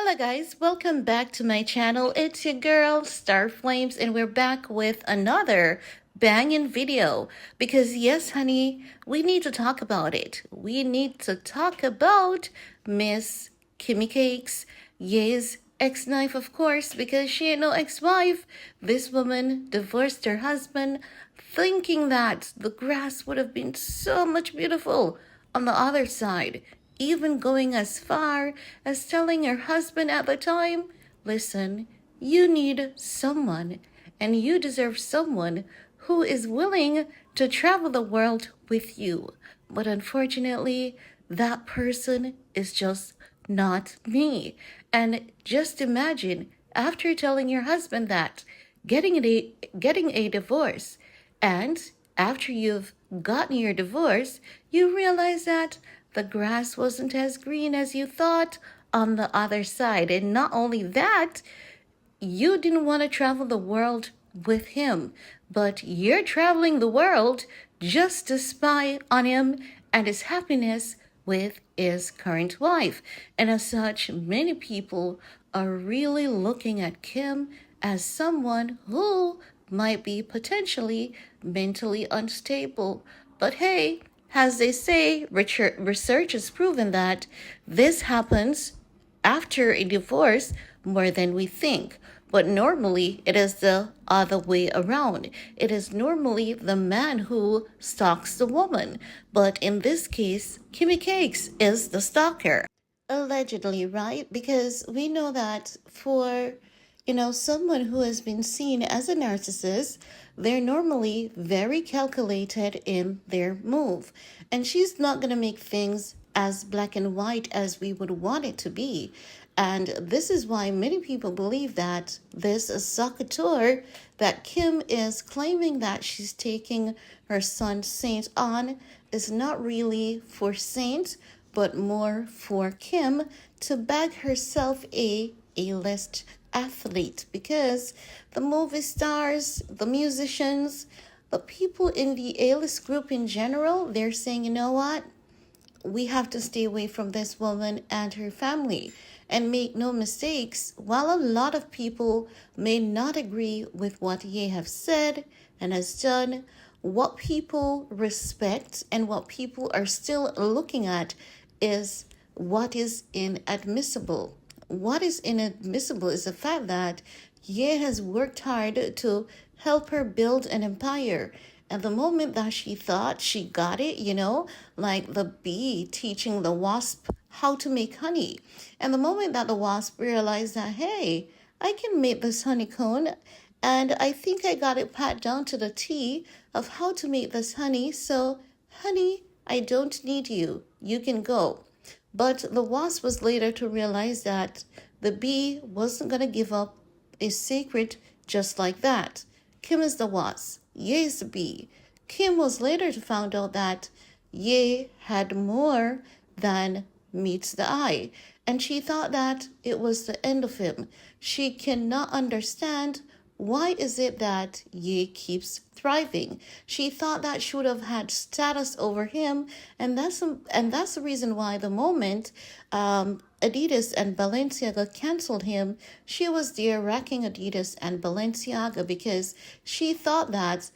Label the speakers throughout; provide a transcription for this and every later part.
Speaker 1: Hello guys, welcome back to my channel. It's your girl Star Flames and we're back with another banging video because yes honey, we need to talk about it. We need to talk about Miss Kimmy Cakes, Ye's ex-wife of course because she ain't no ex-wife. This woman divorced her husband thinking that the grass would have been so much beautiful on the other side, even going as far as telling her husband at the time, listen, you need someone, and you deserve someone who is willing to travel the world with you. But unfortunately, that person is just not me. And just imagine, after telling your husband that, getting a divorce, and after you've gotten your divorce, you realize that the grass wasn't as green as you thought on the other side. And not only that, you didn't want to travel the world with him, but you're traveling the world just to spy on him and his happiness with his current wife. And as such, many people are really looking at Kim as someone who might be potentially mentally unstable. But hey, as they say, research has proven that this happens after a divorce more than we think. But normally it is the other way around. It is normally the man who stalks the woman. But in this case, Kimmy Cakes is the stalker. Allegedly, right? Because we know that for someone who has been seen as a narcissist, they're normally very calculated in their move. And she's not going to make things as black and white as we would want it to be. And this is why many people believe that this saboteur that Kim is claiming that she's taking her son Saint on is not really for Saint, but more for Kim to bag herself a A-list athlete, because the movie stars, the musicians, the people in the A-list group in general, they're saying, you know what? We have to stay away from this woman and her family. And make no mistakes, while a lot of people may not agree with what Ye have said and has done, what people respect and what people are still looking at is what is inadmissible. What is inadmissible is the fact that Ye has worked hard to help her build an empire. And the moment that she thought she got it, like the bee teaching the wasp how to make honey. And the moment that the wasp realized that, hey, I can make this honeycomb, and I think I got it pat down to the T of how to make this honey. So, honey, I don't need you. You can go. But the wasp was later to realize that the bee wasn't going to give up a secret just like that. Kim is the wasp. Ye is the bee. Kim was later to find out that Ye had more than meets the eye, and she thought that it was the end of him. She cannot understand why is it that Ye keeps thriving. She thought that she would have had status over him, and that's the reason why the moment Adidas and Balenciaga canceled him, she was there racking Adidas and Balenciaga because she thought that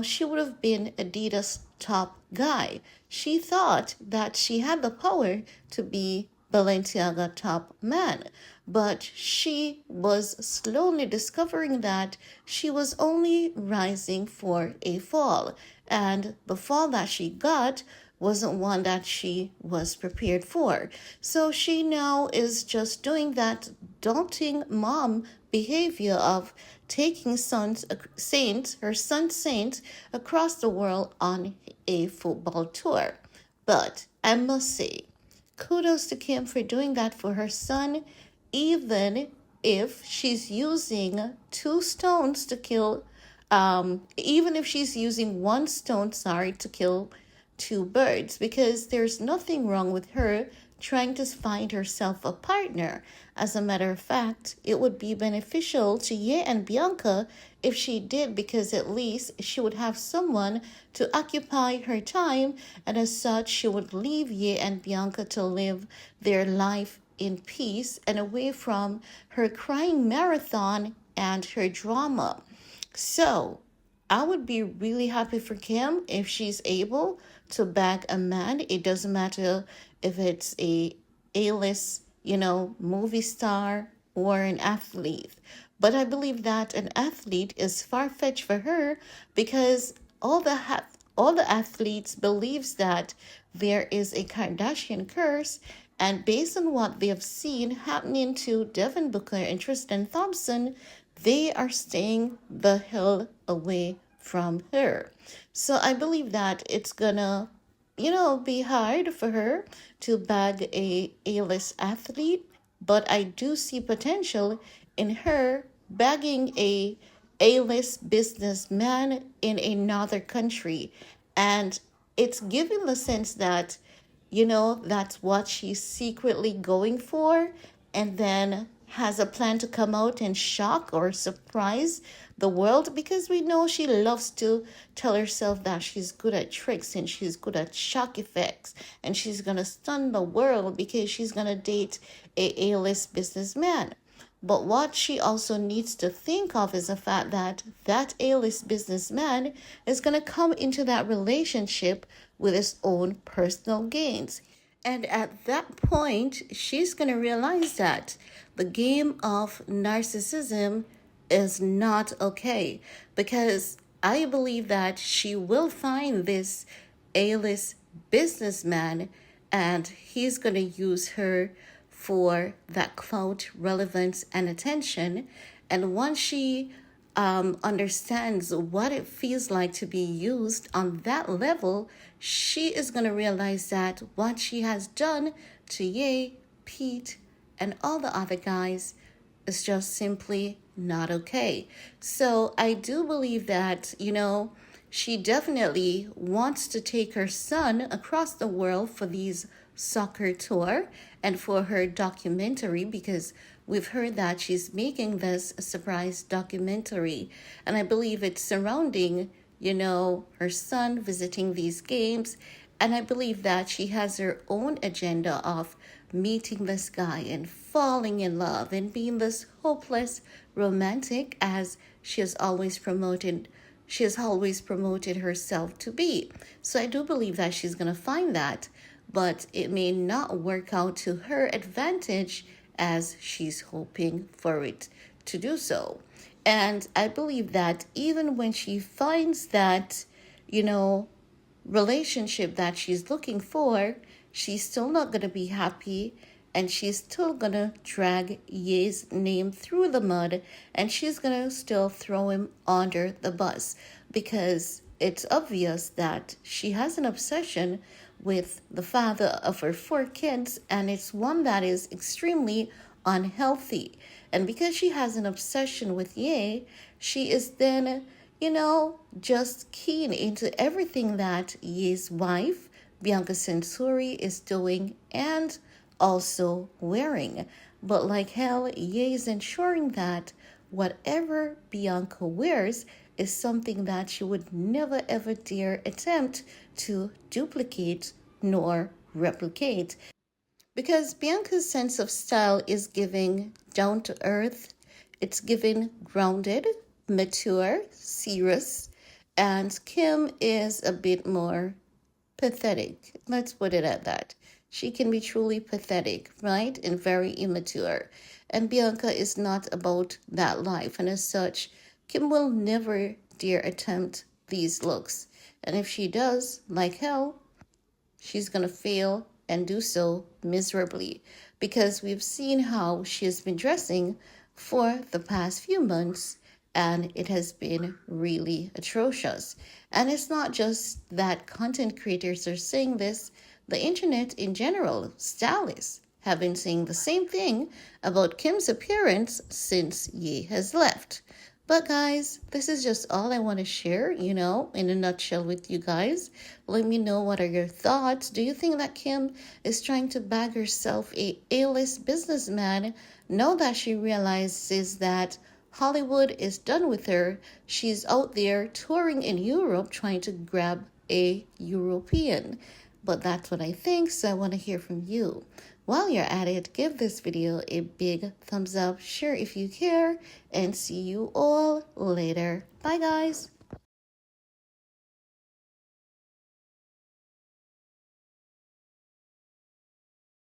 Speaker 1: she would have been Adidas' top guy. She thought that she had the power to be Balenciaga top man, but she was slowly discovering that she was only rising for a fall, and the fall that she got wasn't one that she was prepared for. So she now is just doing that daunting mom behavior of taking her son Saint across the world on a football tour. But I must say, kudos to Kim for doing that for her son, even if she's using two stones to kill, even if she's using one stone, to kill two birds, because there's nothing wrong with her trying to find herself a partner. As a matter of fact, it would be beneficial to Ye and Bianca if she did, because at least she would have someone to occupy her time, and as such, she would leave Ye and Bianca to live their life in peace and away from her crying marathon and her drama. So I would be really happy for Kim if she's able to bag a man. It doesn't matter if it's a A-list, movie star or an athlete. But I believe that an athlete is far-fetched for her because all the athletes believes that there is a Kardashian curse, and based on what they have seen happening to Devin Booker and Tristan Thompson, they are staying the hell away from her. So I believe that it's gonna, be hard for her to bag a A-list athlete, but I do see potential in her bagging a A-list businessman in another country. And it's giving the sense that, that's what she's secretly going for, and then has a plan to come out and shock or surprise the world, because we know she loves to tell herself that she's good at tricks and she's good at shock effects, and she's going to stun the world because she's going to date a A-list businessman. But what she also needs to think of is the fact that that A-list businessman is going to come into that relationship with his own personal gains. And at that point, she's going to realize that the game of narcissism is not okay, because I believe that she will find this A-list businessman and he's going to use her for that clout, relevance, and attention. And once she understands what it feels like to be used on that level, she is going to realize that what she has done to Ye, Pete, and all the other guys is just simply not okay. So I do believe that, she definitely wants to take her son across the world for these soccer tour and for her documentary, because we've heard that she's making this a surprise documentary, and I believe it's surrounding, her son visiting these games. And I believe that she has her own agenda of meeting this guy and falling in love and being this hopeless romantic, as she has always promoted herself to be. So I do believe that she's going to find that, but it may not work out to her advantage as she's hoping for it to do so. And I believe that even when she finds that, you know, relationship that she's looking for, she's still not going to be happy, and she's still going to drag Ye's name through the mud, and she's going to still throw him under the bus, because it's obvious that she has an obsession with the father of her 4 kids, and it's one that is extremely unhealthy. And because she has an obsession with Ye, she is then, just keen into everything that Ye's wife, Bianca Sensori, is doing and also wearing. But like hell, Ye is ensuring that whatever Bianca wears is something that she would never ever dare attempt to duplicate nor replicate. Because Bianca's sense of style is giving down to earth, it's giving grounded, mature, serious, and Kim is a bit more pathetic. Let's put it at that. She can be truly pathetic, right? And very immature. And Bianca is not about that life. And as such, Kim will never dare attempt these looks. And if she does, like hell, she's going to fail and do so miserably, because we've seen how she has been dressing for the past few months, and it has been really atrocious. And it's not just that content creators are saying this, the internet in general, stylists, have been saying the same thing about Kim's appearance since Ye has left. But guys, this is just all I want to share, in a nutshell with you guys. Let me know, what are your thoughts? Do you think that Kim is trying to bag herself a A-list businessman now that she realizes that Hollywood is done with her? She's out there touring in Europe trying to grab a European. But that's what I think, so I want to hear from you. While you're at it, give this video a big thumbs up, share if you care, and see you all later. Bye, guys.